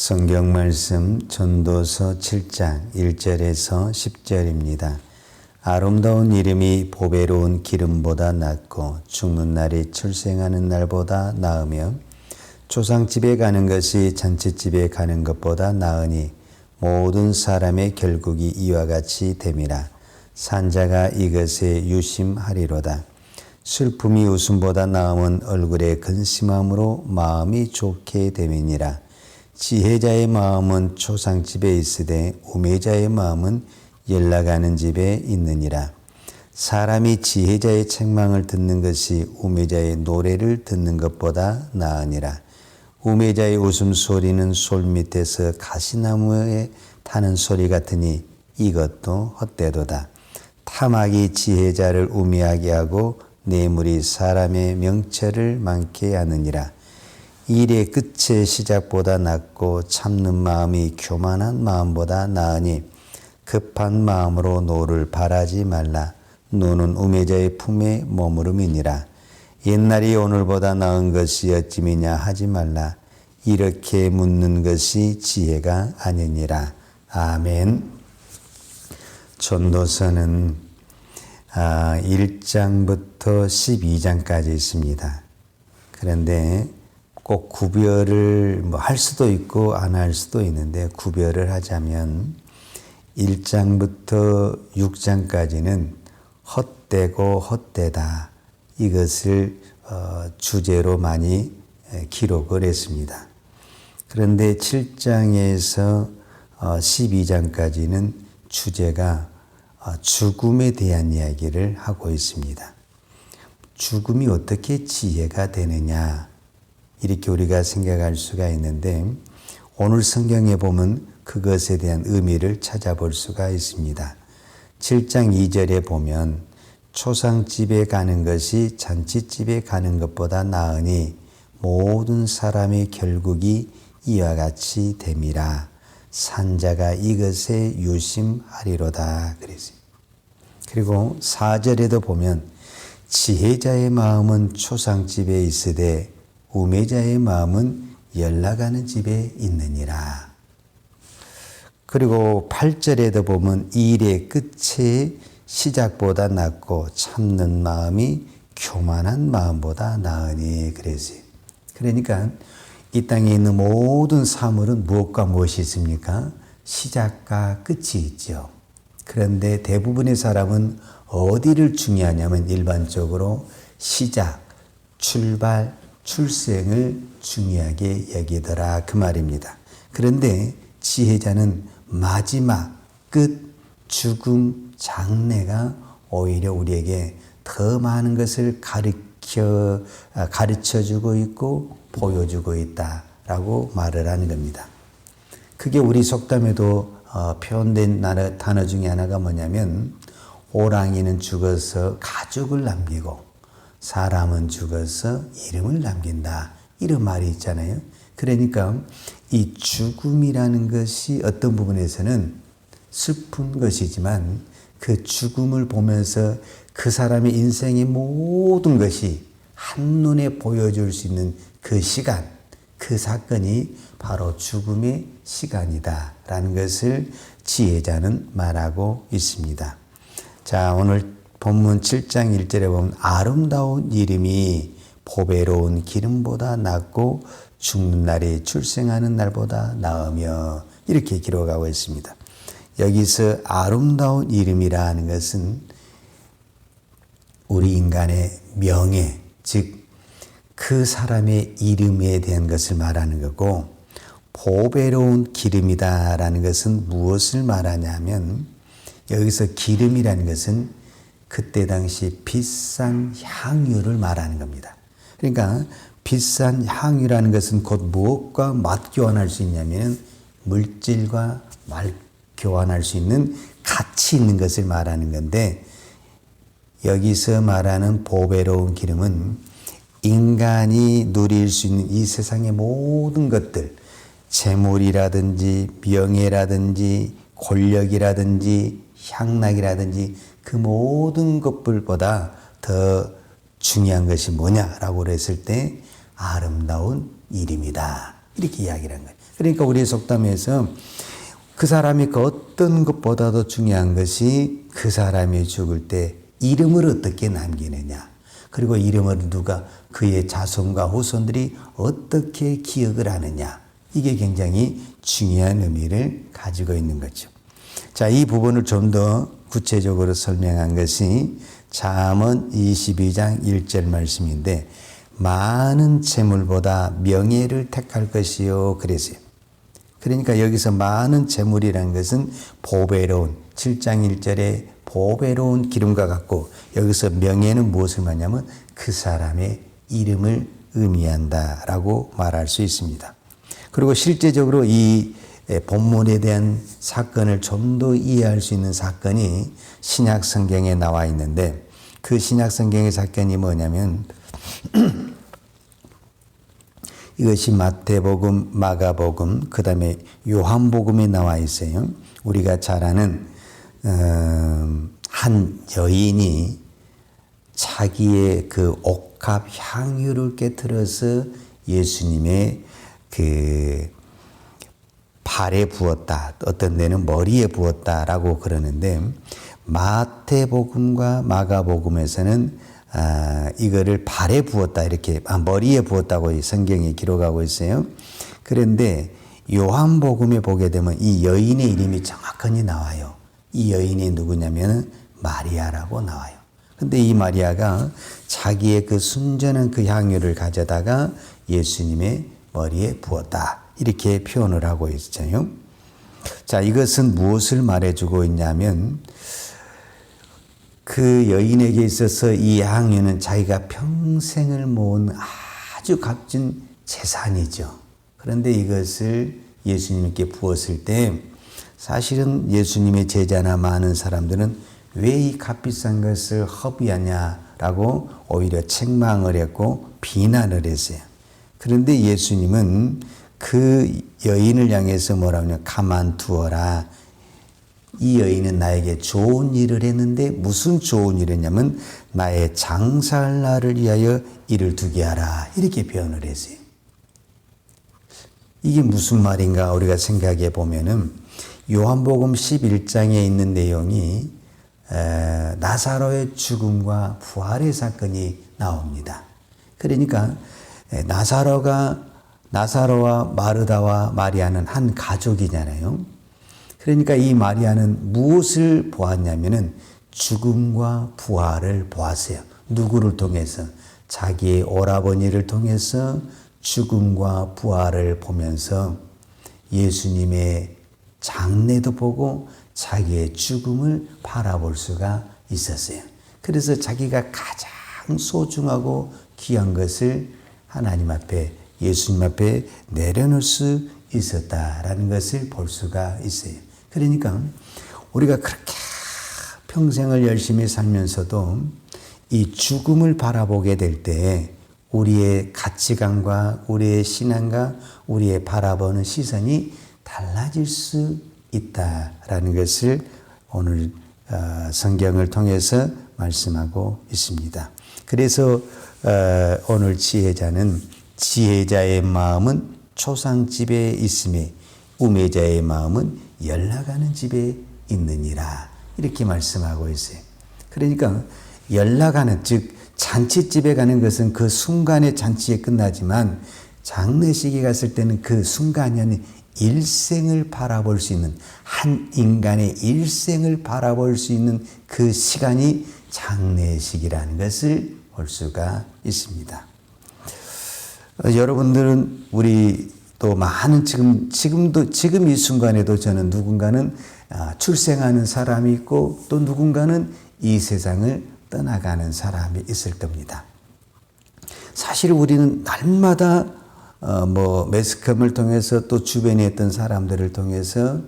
성경 말씀 전도서 7장 1절에서 10절입니다. 아름다운 이름이 보배로운 기름보다 낫고 죽는 날이 출생하는 날보다 나으며 조상집에 가는 것이 잔치집에 가는 것보다 나으니 모든 사람의 결국이 이와 같이 됨이라. 산자가 이것에 유심하리로다. 슬픔이 웃음보다 나음은 얼굴에 근심함으로 마음이 좋게 됨이니라. 지혜자의 마음은 초상집에 있으되 우매자의 마음은 연락하는 집에 있느니라. 사람이 지혜자의 책망을 듣는 것이 우매자의 노래를 듣는 것보다 나으니라. 우매자의 웃음소리는 솔 밑에서 가시나무에 타는 소리 같으니 이것도 헛되도다. 탐악이 지혜자를 우매하게 하고 뇌물이 사람의 명철을 많게 하느니라. 일의 끝의 시작보다 낫고 참는 마음이 교만한 마음보다 나으니 급한 마음으로 노를 바라지 말라. 노는 우매자의 품에 머무름이니라. 옛날이 오늘보다 나은 것이 어찌미냐 하지 말라. 이렇게 묻는 것이 지혜가 아니니라. 아멘. 전도서는 1장부터 12장까지 있습니다. 그런데 꼭 구별을 할 수도 있고 안 할 수도 있는데 구별을 하자면 1장부터 6장까지는 헛되고 헛되다 이것을 주제로 많이 기록을 했습니다. 그런데 7장에서 12장까지는 주제가 죽음에 대한 이야기를 하고 있습니다. 죽음이 어떻게 지혜가 되느냐 이렇게 우리가 생각할 수가 있는데 오늘 성경에 보면 그것에 대한 의미를 찾아볼 수가 있습니다. 7장 2절에 보면 초상집에 가는 것이 잔치집에 가는 것보다 나으니 모든 사람의 결국이 이와 같이 됨이라. 산자가 이것에 유심하리로다 그랬어요. 그리고 4절에도 보면 지혜자의 마음은 초상집에 있으되 우매자의 마음은 연락하는 집에 있느니라. 그리고 8절에도 보면 일의 끝의 시작보다 낫고 참는 마음이 교만한 마음보다 나으니 그랬어요. 그러니까 이 땅에 있는 모든 사물은 무엇과 무엇이 있습니까? 시작과 끝이 있죠. 그런데 대부분의 사람은 어디를 중요하냐면 일반적으로 시작, 출발, 출생을 중요하게 여기더라 그 말입니다. 그런데 지혜자는 마지막, 끝, 죽음, 장래가 오히려 우리에게 더 많은 것을 가르쳐주고 있고 보여주고 있다라고 말을 하는 겁니다. 그게 우리 속담에도 표현된 단어 중에 하나가 뭐냐면 호랑이는 죽어서 가죽을 남기고 사람은 죽어서 이름을 남긴다. 이런 말이 있잖아요. 그러니까 이 죽음이라는 것이 어떤 부분에서는 슬픈 것이지만 그 죽음을 보면서 그 사람의 인생의 모든 것이 한눈에 보여줄 수 있는 그 시간, 그 사건이 바로 죽음의 시간이다라는 것을 지혜자는 말하고 있습니다. 자, 오늘 본문 7장 1절에 보면 아름다운 이름이 보배로운 기름보다 낫고 죽는 날이 출생하는 날보다 나으며 이렇게 기록하고 있습니다. 여기서 아름다운 이름이라는 것은 우리 인간의 명예, 즉 그 사람의 이름에 대한 것을 말하는 거고 보배로운 기름이다라는 것은 무엇을 말하냐면 여기서 기름이라는 것은 그때 당시 비싼 향유를 말하는 겁니다. 그러니까 비싼 향유라는 것은 곧 무엇과 맛 교환할 수 있냐면 물질과 말 교환할 수 있는 가치 있는 것을 말하는 건데 여기서 말하는 보배로운 기름은 인간이 누릴 수 있는 이 세상의 모든 것들 재물이라든지 명예라든지 권력이라든지 향락이라든지 그 모든 것들보다 더 중요한 것이 뭐냐라고 그랬을 때 아름다운 이름이다. 이렇게 이야기를 한 거예요. 그러니까 우리의 속담에서 그 사람이 그 어떤 것보다도 중요한 것이 그 사람이 죽을 때 이름을 어떻게 남기느냐. 그리고 이름을 누가 그의 자손과 후손들이 어떻게 기억을 하느냐. 이게 굉장히 중요한 의미를 가지고 있는 거죠. 자, 이 부분을 좀 더 구체적으로 설명한 것이 잠언 22장 1절 말씀인데 많은 재물보다 명예를 택할 것이요 그랬어요. 그러니까 여기서 많은 재물이라는 것은 보배로운 7장 1절에 보배로운 기름과 같고 여기서 명예는 무엇을 말하냐면 그 사람의 이름을 의미한다라고 말할 수 있습니다. 그리고 실제적으로 이 본문에 대한 사건을 좀 더 이해할 수 있는 사건이 신약 성경에 나와 있는데 그 신약 성경의 사건이 뭐냐면 이것이 마태복음, 마가복음, 그 다음에 요한복음에 나와 있어요. 우리가 잘 아는 한 여인이 자기의 그 옥합 향유를 깨뜨려서 예수님의 그 발에 부었다. 어떤 데는 머리에 부었다라고 그러는데 마태복음과 마가복음에서는 이거를 발에 부었다 이렇게 머리에 부었다고 성경에 기록하고 있어요. 그런데 요한복음에 보게 되면 이 여인의 이름이 정확하게 나와요. 이 여인이 누구냐면 마리아라고 나와요. 근데 이 마리아가 자기의 그 순전한 그 향유를 가져다가 예수님의 머리에 부었다. 이렇게 표현을 하고 있어요. 자, 이것은 무엇을 말해주고 있냐면 그 여인에게 있어서 이 향유는 자기가 평생을 모은 아주 값진 재산이죠. 그런데 이것을 예수님께 부었을 때 사실은 예수님의 제자나 많은 사람들은 왜 이 값비싼 것을 허비하냐라고 오히려 책망을 했고 비난을 했어요. 그런데 예수님은 그 여인을 향해서 뭐라고 하냐, 가만두어라. 이 여인은 나에게 좋은 일을 했는데 무슨 좋은 일을 했냐면 나의 장사할 날을 위하여 일을 두게 하라. 이렇게 표현을 했어요. 이게 무슨 말인가 우리가 생각해 보면은 요한복음 11장에 있는 내용이 나사로의 죽음과 부활의 사건이 나옵니다. 그러니까 나사로와 마르다와 마리아는 한 가족이잖아요. 그러니까 이 마리아는 무엇을 보았냐면은 죽음과 부활을 보았어요. 누구를 통해서? 자기의 오라버니를 통해서 죽음과 부활을 보면서 예수님의 장례도 보고 자기의 죽음을 바라볼 수가 있었어요. 그래서 자기가 가장 소중하고 귀한 것을 하나님 앞에, 예수님 앞에 내려놓을 수 있었다라는 것을 볼 수가 있어요. 그러니까 우리가 그렇게 평생을 열심히 살면서도 이 죽음을 바라보게 될 때 우리의 가치관과 우리의 신앙과 우리의 바라보는 시선이 달라질 수 있다라는 것을 오늘 성경을 통해서 말씀하고 있습니다. 그래서 오늘 지혜자는 지혜자의 마음은 초상집에 있음에 우매자의 마음은 연락하는 집에 있느니라. 이렇게 말씀하고 있어요. 그러니까 연락하는, 즉 잔치집에 가는 것은 그 순간의 잔치에 끝나지만 장례식에 갔을 때는 그 순간이 아닌 일생을 바라볼 수 있는, 한 인간의 일생을 바라볼 수 있는 그 시간이 장례식이라는 것을 볼 수가 있습니다. 여러분들은 우리 또 많은 지금 이 순간에도 저는 누군가는 출생하는 사람이 있고 또 누군가는 이 세상을 떠나가는 사람이 있을 겁니다. 사실 우리는 날마다 매스컴을 통해서 또 주변에 있던 사람들을 통해서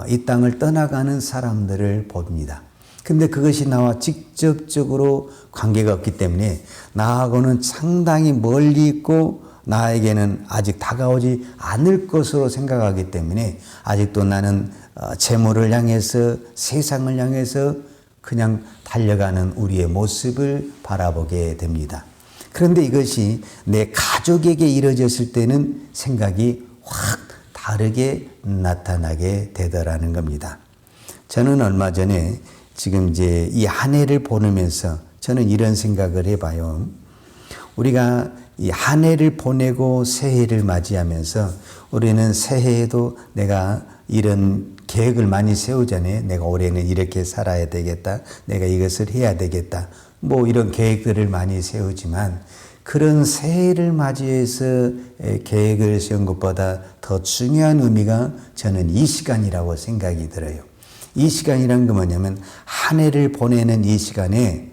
이 땅을 떠나가는 사람들을 봅니다. 근데 그것이 나와 직접적으로 관계가 없기 때문에 나하고는 상당히 멀리 있고 나에게는 아직 다가오지 않을 것으로 생각하기 때문에 아직도 나는 재물을 향해서 세상을 향해서 그냥 달려가는 우리의 모습을 바라보게 됩니다. 그런데 이것이 내 가족에게 이루어졌을 때는 생각이 확 다르게 나타나게 되더라는 겁니다. 저는 얼마 전에 지금 이제 이 한 해를 보내면서 저는 이런 생각을 해봐요. 우리가 이 한 해를 보내고 새해를 맞이하면서 우리는 새해에도 내가 이런 계획을 많이 세우잖아요. 내가 올해는 이렇게 살아야 되겠다. 내가 이것을 해야 되겠다. 뭐 이런 계획들을 많이 세우지만 그런 새해를 맞이해서 계획을 세운 것보다 더 중요한 의미가 저는 이 시간이라고 생각이 들어요. 이 시간이란 게 뭐냐면 한 해를 보내는 이 시간에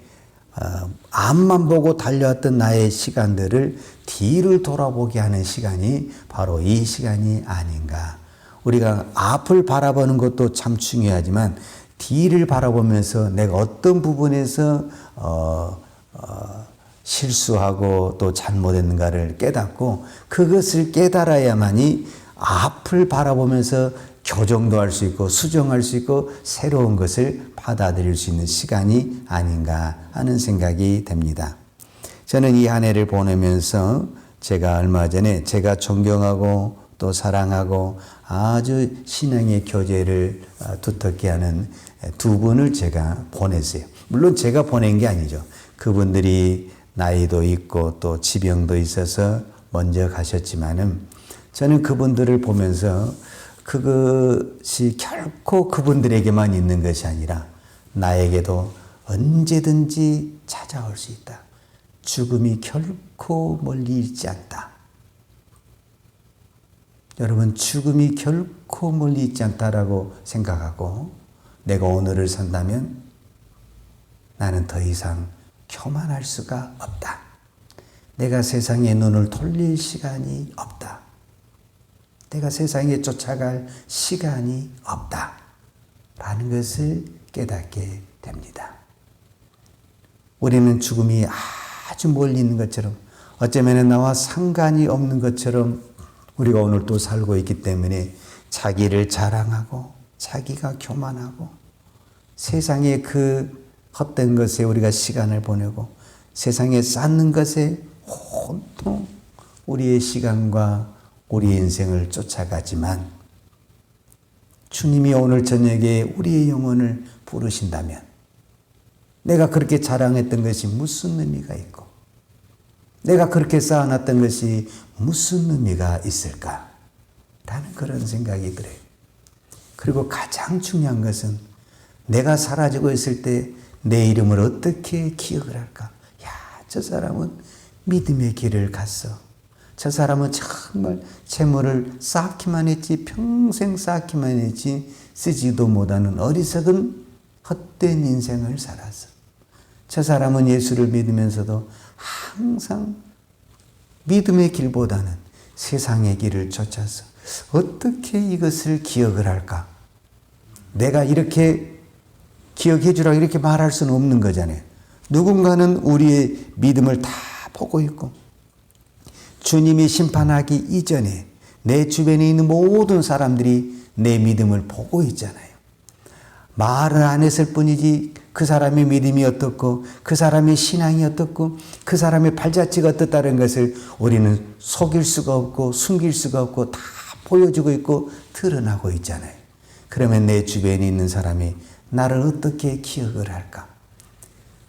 앞만 보고 달려왔던 나의 시간들을 뒤를 돌아보게 하는 시간이 바로 이 시간이 아닌가. 우리가 앞을 바라보는 것도 참 중요하지만 뒤를 바라보면서 내가 어떤 부분에서 실수하고 또 잘못했는가를 깨닫고 그것을 깨달아야만이 앞을 바라보면서 교정도 할 수 있고 수정할 수 있고 새로운 것을 받아들일 수 있는 시간이 아닌가 하는 생각이 됩니다. 저는 이 한 해를 보내면서 제가 얼마 전에 제가 존경하고 또 사랑하고 아주 신앙의 교제를 두텁게 하는 두 분을 제가 보냈어요. 물론 제가 보낸 게 아니죠. 그분들이 나이도 있고 또 지병도 있어서 먼저 가셨지만은 저는 그분들을 보면서 그것이 결코 그분들에게만 있는 것이 아니라 나에게도 언제든지 찾아올 수 있다. 죽음이 결코 멀리 있지 않다. 여러분, 죽음이 결코 멀리 있지 않다라고 생각하고 내가 오늘을 산다면 나는 더 이상 교만할 수가 없다. 내가 세상에 눈을 돌릴 시간이 없다. 내가 세상에 쫓아갈 시간이 없다. 라는 것을 깨닫게 됩니다. 우리는 죽음이 아주 멀리 있는 것처럼 어쩌면 나와 상관이 없는 것처럼 우리가 오늘 또 살고 있기 때문에 자기를 자랑하고 자기가 교만하고 세상의 그 헛된 것에 우리가 시간을 보내고 세상에 쌓는 것에 온통 우리의 시간과 우리의 인생을 쫓아가지만 주님이 오늘 저녁에 우리의 영혼을 부르신다면 내가 그렇게 자랑했던 것이 무슨 의미가 있고 내가 그렇게 쌓아놨던 것이 무슨 의미가 있을까? 라는 그런 생각이 들어요. 그리고 가장 중요한 것은 내가 사라지고 있을 때 내 이름을 어떻게 기억을 할까? 야, 저 사람은 믿음의 길을 갔어. 저 사람은 정말 재물을 쌓기만 했지 평생 쌓기만 했지 쓰지도 못하는 어리석은 헛된 인생을 살았어. 저 사람은 예수를 믿으면서도 항상 믿음의 길보다는 세상의 길을 쫓아서 어떻게 이것을 기억을 할까? 내가 이렇게 기억해 주라고 이렇게 말할 수는 없는 거잖아요. 누군가는 우리의 믿음을 다 보고 있고 주님이 심판하기 이전에 내 주변에 있는 모든 사람들이 내 믿음을 보고 있잖아요. 말을 안 했을 뿐이지 그 사람의 믿음이 어떻고 그 사람의 신앙이 어떻고 그 사람의 발자취가 어떻다는 것을 우리는 속일 수가 없고 숨길 수가 없고 다 보여주고 있고 드러나고 있잖아요. 그러면 내 주변에 있는 사람이 나를 어떻게 기억을 할까?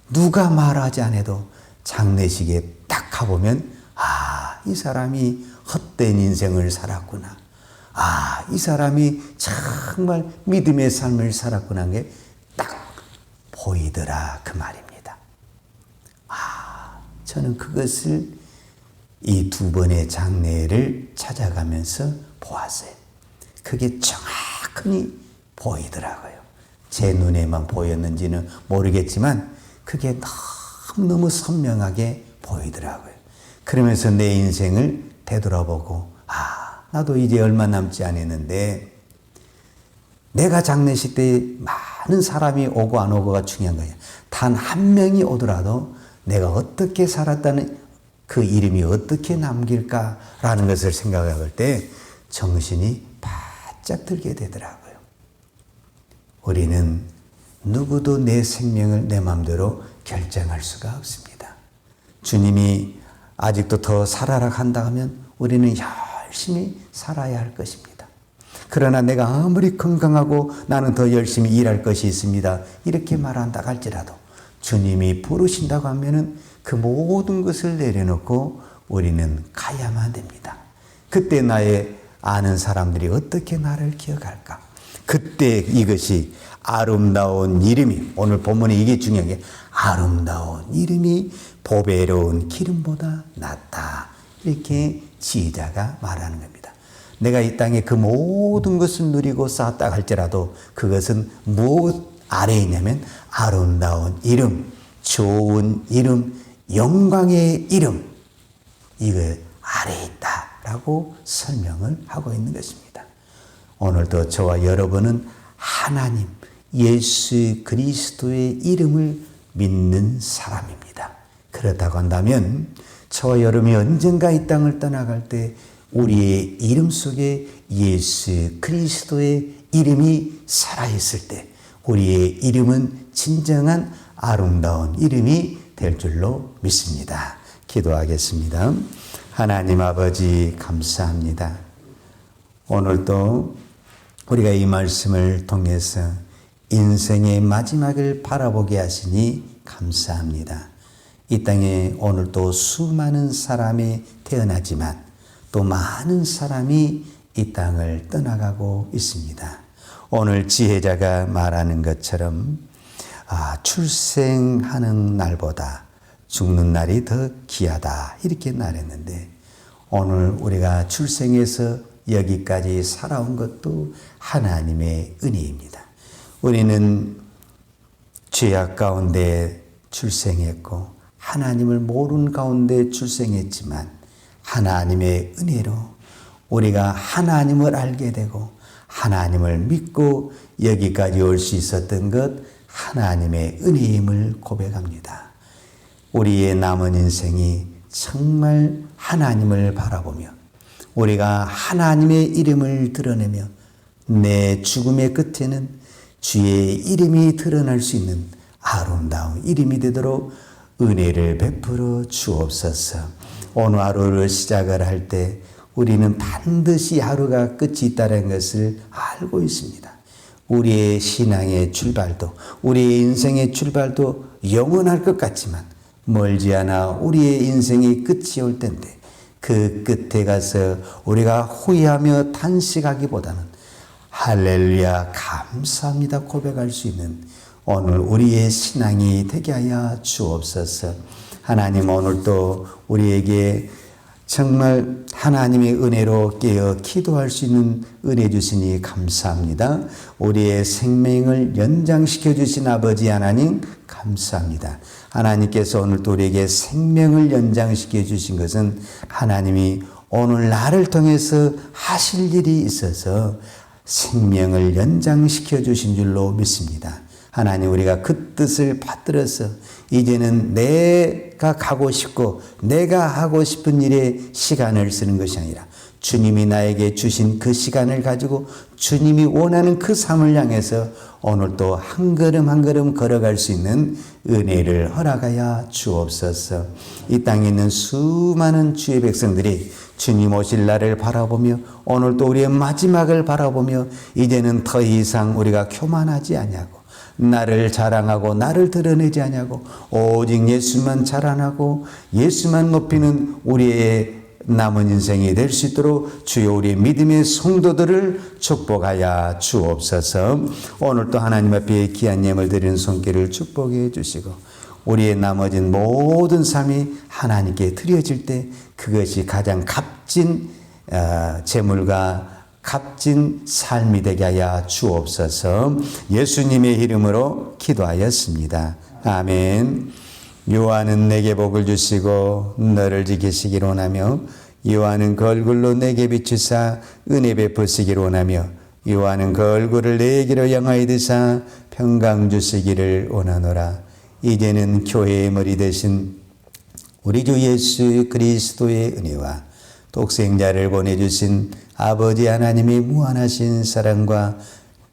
누가 말하지 않아도 장례식에 딱 가보면 이 사람이 헛된 인생을 살았구나. 이 사람이 정말 믿음의 삶을 살았구나 하는 게 딱 보이더라 그 말입니다. 저는 그것을 이 두 번의 장례를 찾아가면서 보았어요. 그게 정확히 보이더라고요. 제 눈에만 보였는지는 모르겠지만 그게 너무너무 선명하게 보이더라고요. 그러면서 내 인생을 되돌아보고 나도 이제 얼마 남지 않았는데 내가 장례식 때 많은 사람이 오고 안 오고가 중요한 거예요. 단 한 명이 오더라도 내가 어떻게 살았다는 그 이름이 어떻게 남길까라는 것을 생각할 때 정신이 바짝 들게 되더라고요. 우리는 누구도 내 생명을 내 마음대로 결정할 수가 없습니다. 주님이 아직도 더 살아라 한다 하면 우리는 열심히 살아야 할 것입니다. 그러나 내가 아무리 건강하고 나는 더 열심히 일할 것이 있습니다. 이렇게 말한다 할지라도 주님이 부르신다고 하면은 그 모든 것을 내려놓고 우리는 가야만 됩니다. 그때 나의 아는 사람들이 어떻게 나를 기억할까? 그때 이것이 아름다운 이름이, 오늘 본문에 이게 중요한 게 아름다운 이름이 보배로운 기름보다 낫다. 이렇게 지혜자가 말하는 겁니다. 내가 이 땅에 그 모든 것을 누리고 쌓았다 할지라도 그것은 무엇 아래에 있냐면 아름다운 이름, 좋은 이름, 영광의 이름, 이거 아래에 있다라고 설명을 하고 있는 것입니다. 오늘도 저와 여러분은 하나님, 예수 그리스도의 이름을 믿는 사람입니다. 그렇다고 한다면 저와 여러분이 언젠가 이 땅을 떠나갈 때 우리의 이름 속에 예수 그리스도의 이름이 살아있을 때 우리의 이름은 진정한 아름다운 이름이 될 줄로 믿습니다. 기도하겠습니다. 하나님 아버지 감사합니다. 오늘도 우리가 이 말씀을 통해서 인생의 마지막을 바라보게 하시니 감사합니다. 이 땅에 오늘도 수많은 사람이 태어나지만 또 많은 사람이 이 땅을 떠나가고 있습니다. 오늘 지혜자가 말하는 것처럼 출생하는 날보다 죽는 날이 더 귀하다 이렇게 말했는데 오늘 우리가 출생해서 여기까지 살아온 것도 하나님의 은혜입니다. 우리는 죄악 가운데 출생했고 하나님을 모르는 가운데 출생했지만 하나님의 은혜로 우리가 하나님을 알게 되고 하나님을 믿고 여기까지 올 수 있었던 것 하나님의 은혜임을 고백합니다. 우리의 남은 인생이 정말 하나님을 바라보며 우리가 하나님의 이름을 드러내며 내 죽음의 끝에는 주의 이름이 드러날 수 있는 아름다운 이름이 되도록 은혜를 베풀어 주옵소서. 오늘 하루를 시작을 할 때 우리는 반드시 하루가 끝이 있다는 것을 알고 있습니다. 우리의 신앙의 출발도 우리의 인생의 출발도 영원할 것 같지만 멀지 않아 우리의 인생의 끝이 올 텐데 그 끝에 가서 우리가 후회하며 탄식하기보다는 할렐루야 감사합니다 고백할 수 있는 오늘 우리의 신앙이 되게 하여 주옵소서. 하나님 오늘도 우리에게 정말 하나님의 은혜로 깨어 기도할 수 있는 은혜 주시니 감사합니다. 우리의 생명을 연장시켜 주신 아버지 하나님 감사합니다. 하나님께서 오늘도 우리에게 생명을 연장시켜 주신 것은 하나님이 오늘 나를 통해서 하실 일이 있어서 생명을 연장시켜 주신 줄로 믿습니다. 하나님 우리가 그 뜻을 받들어서 이제는 내가 가고 싶고 내가 하고 싶은 일에 시간을 쓰는 것이 아니라 주님이 나에게 주신 그 시간을 가지고 주님이 원하는 그 삶을 향해서 오늘도 한 걸음 한 걸음 걸어갈 수 있는 은혜를 허락하여 주옵소서. 이 땅에 있는 수많은 주의 백성들이 주님 오실 날을 바라보며 오늘도 우리의 마지막을 바라보며 이제는 더 이상 우리가 교만하지 아니하고 나를 자랑하고 나를 드러내지 아니하고 오직 예수만 자랑하고 예수만 높이는 우리의 남은 인생이 될 수 있도록 주여 우리의 믿음의 성도들을 축복하여 주옵소서. 오늘도 하나님 앞에 귀한 예물 드리는 손길을 축복해 주시고 우리의 나머진 모든 삶이 하나님께 드려질 때 그것이 가장 값진 재물과 값진 삶이 되게 하여 주옵소서. 예수님의 이름으로 기도하였습니다. 아멘. 여호와는 내게 복을 주시고 너를 지키시기를 원하며 여호와는 그 얼굴로 내게 비추사 은혜 베푸시기를 원하며 여호와는 그 얼굴을 내게로 향하여 드사 평강 주시기를 원하노라. 이제는 교회의 머리 되신 우리 주 예수 그리스도의 은혜와 독생자를 보내주신 아버지 하나님의 무한하신 사랑과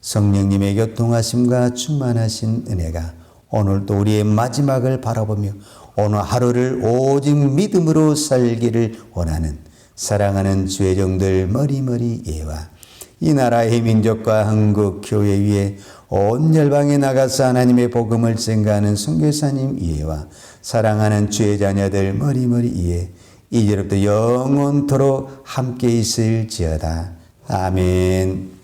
성령님의 교통하심과 충만하신 은혜가 오늘도 우리의 마지막을 바라보며 오늘 하루를 오직 믿음으로 살기를 원하는 사랑하는 주의 종들 머리머리 예와 이 나라의 민족과 한국 교회 위에 온 열방에 나가서 하나님의 복음을 증가하는 선교사님 이해와 사랑하는 주의 자녀들 머리머리 이해 이제부터 영원토록 함께 있을지어다. 아멘.